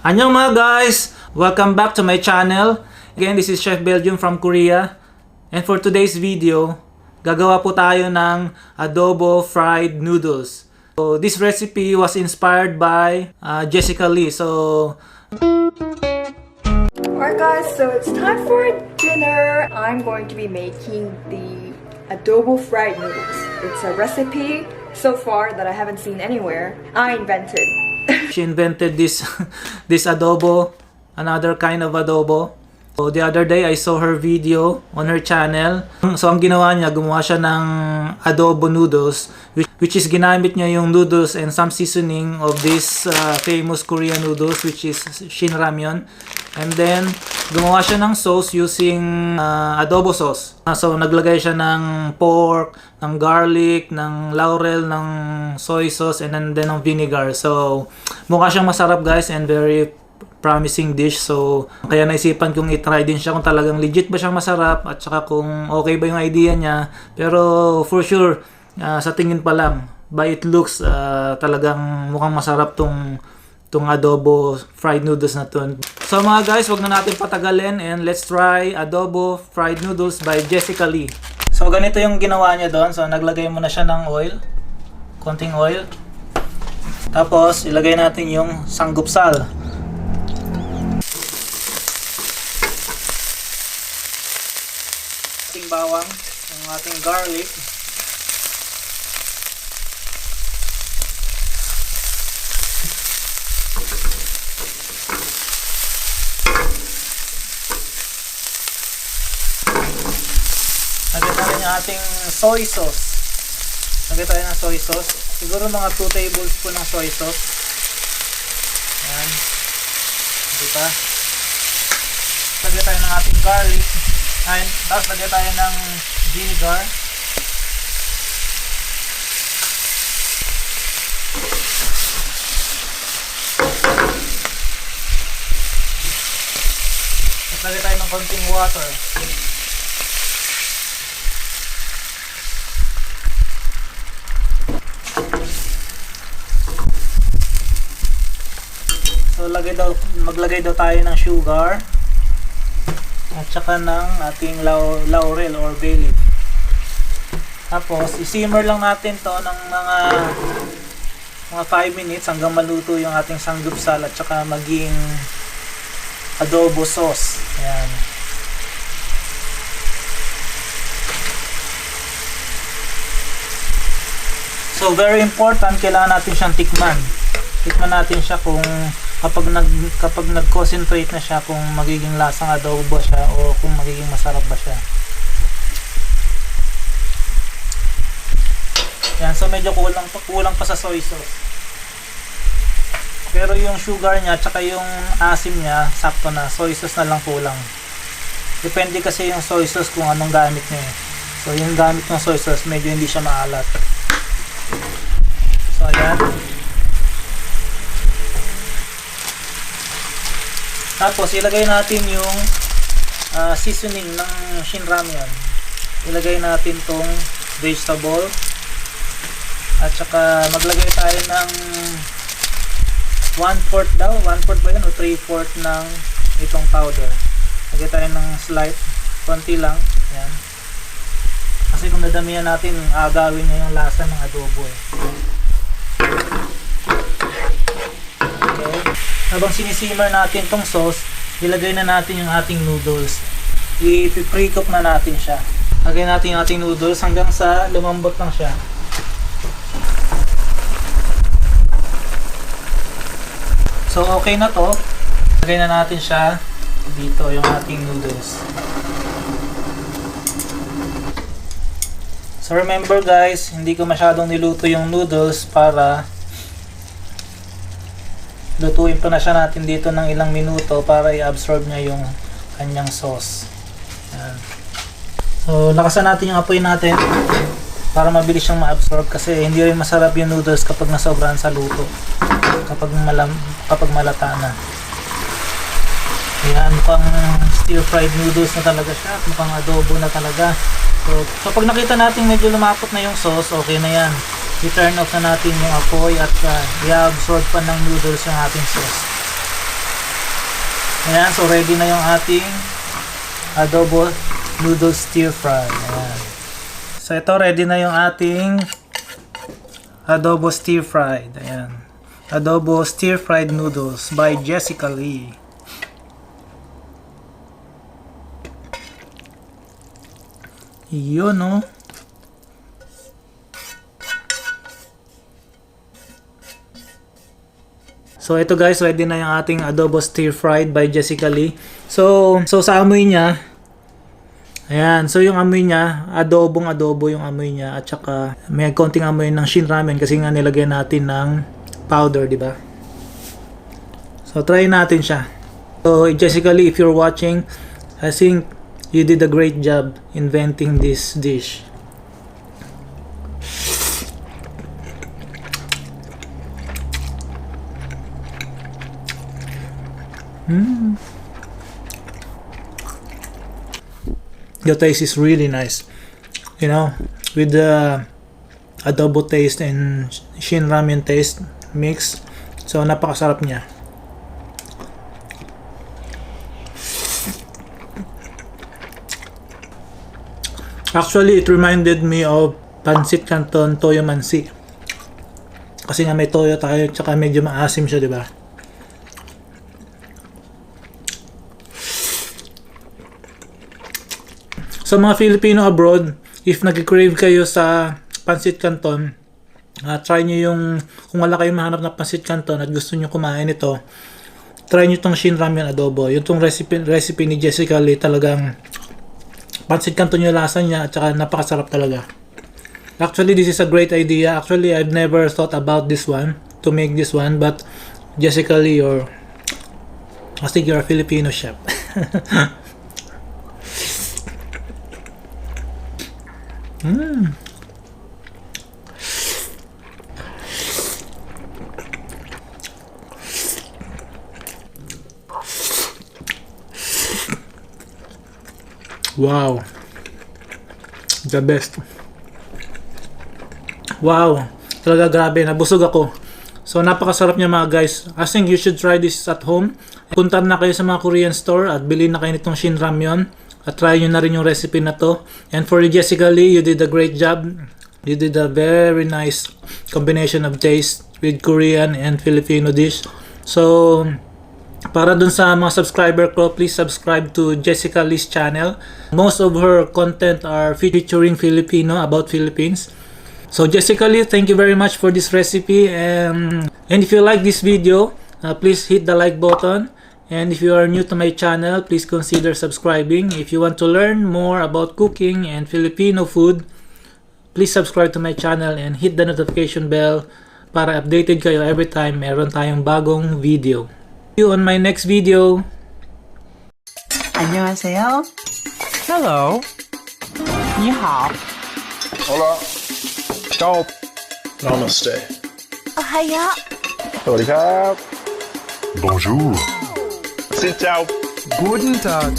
Annyeong mga guys! Welcome back to my channel. Again, this is Chef Belgium from Korea. And for today's video, gagawa po tayo ng Adobo Fried Noodles. So, this recipe was inspired by Jessica Lee. So, alright guys, so it's time for dinner. I'm going to be making the Adobo Fried Noodles. It's a recipe so far that I haven't seen anywhere. I invented. she invented this this adobo, another kind of adobo. So the other day I saw her video on her channel. So ang ginawa niya, gumawa siya ng adobo noodles, which is ginamit niya yung noodles and some seasoning of this famous Korean noodles, which is shin ramyun. And then gumawa siya ng sauce using adobo sauce. So naglagay siya ng pork, ng garlic, ng laurel, ng soy sauce, and then ng vinegar. So mukha siyang masarap guys, and very promising dish. So kaya naisipan kong i-try din siya kung talagang legit ba siyang masarap, at saka kung okay ba yung idea niya. Pero for sure, sa tingin pa lang, by it looks, talagang mukhang masarap tong adobo fried noodles na to. So mga guys, wag na natin patagalin, and let's try adobo fried noodles by Jessica Lee. So ganito yung ginawa niya doon. So naglagay muna siya ng oil, konting oil. Tapos ilagay natin yung sanggupsal. Ating bawang, yung ating garlic. Lagyan natin yung ating soy sauce. Lagyan tayo ng soy sauce. Siguro mga 2 tablespoon ng soy sauce. Ayan. Diba? Lagyan tayo ng ating garlic. Ayan. Tapos lagyan tayo ng vinegar. Tapos lagyan tayo ng konting water. So maglagay daw tayo ng sugar at saka ng ating laurel or bay leaf. Tapos i-simmer lang natin to ng mga 5 minutes hanggang maluto yung ating sanggupsal at saka maging adobo sauce. Ayan. So very important, kailangan natin siyang tikman. Tikman natin siya kung kapag nag-concentrate na siya, kung magiging lasang adobo ba siya o kung magiging masarap ba siya. Yan, so medyo kulang pa sa soy sauce. Pero yung sugar niya tsaka yung asim niya, sakto na. Soy sauce na lang kulang. Depende kasi yung soy sauce kung anong gamit niya. So yung gamit ng soy sauce, medyo hindi siya maalat. So ayan. Tapos ilagay natin yung seasoning ng shin ramyun. Ilagay natin tong vegetable. At saka maglagay tayo ng 1/4 daw. 1/4 ba yan o 3/4 ng itong powder. Lagay tayo ng slight. Konti lang. Yan. Kasi kung dadamihan natin, agawin niya yung lasa ng adobo eh. Habang sinisimmer natin tong sauce, ilagay na natin yung ating noodles. I-pre-cook na natin siya. Lagay natin yung ating noodles hanggang sa lumambot lang siya. So okay na to. Lagay na natin siya dito, yung ating noodles. So remember guys, hindi ko masyadong niluto yung noodles para lutuin pa na siya natin dito ng ilang minuto para i-absorb niya yung kanyang sauce. Ayan. So lakasan natin yung apoy natin para mabilis siyang ma-absorb, kasi hindi rin masarap yung noodles kapag nasobrahan sa luto, kapag malata na. Ayan, mukhang stir fried noodles na talaga siya, mukhang adobo na talaga. So kapag nakita natin medyo lumapot na yung sauce, okay na yan. I-turn off na natin yung apoy at i-absorb pa ng noodles yung ating sauce. Ayan, so ready na yung ating adobo noodles stir fry. Ayan. So ito, ready na yung ating adobo stir fried. Ayan. Adobo Stir Fried Noodles by Jessica Lee. Yun, no? So ito guys, ready na yung ating adobo stir fried by Jessica Lee. So sa amoy niya, ayan, so yung amoy niya, adobo yung amoy niya, at saka may konting amoy ng shin ramen kasi nga nilagay natin ng powder, di ba? So try natin siya. So Jessica Lee, if you're watching, I think you did a great job inventing this dish. The taste is really nice, you know, with the adobo taste and shin ramen taste mix. So napakasarap niya. Actually, it reminded me of pancit canton toyo mansi. Kasi nga may toyo tayo, tsaka medyo maasim siya, di ba? So mga Filipino abroad, if nag-crave kayo sa pancit canton, try nyo yung, kung wala kayong mahanap na pancit canton at gusto nyo kumain ito, try nyo itong shin ramyun adobo. Yung tong recipe ni Jessica Lee, talagang pancit canton yung lasa niya at saka napakasarap talaga. Actually, this is a great idea. Actually, I've never thought about this one, to make this one, but Jessica Lee, I think you're a Filipino chef. Wow, the best. Wow, talaga grabe, nabusog ako. So napakasarap niya mga guys. I think you should try this at home. Punta na kayo sa mga Korean store at bilhin na kayo nitong shin ramyun at try nyo na rin yung recipe na to. And for Jessica Lee, you did a great job. You did a very nice combination of taste with Korean and Filipino dish. So para dun sa mga subscriber ko, please subscribe to Jessica Lee's channel. Most of her content are featuring Filipino, about Philippines. So Jessica Lee, thank you very much for this recipe. And if you like this video, please hit the like button. And if you are new to my channel, please consider subscribing. If you want to learn more about cooking and Filipino food, please subscribe to my channel and hit the notification bell para updated kayo every time meron tayong bagong video. See you on my next video. 안녕하세요. Hello. 你好. Hola. Ciao. Namaste. Ohio. Sawadee Bonjour. Xin chào. Guten Tag.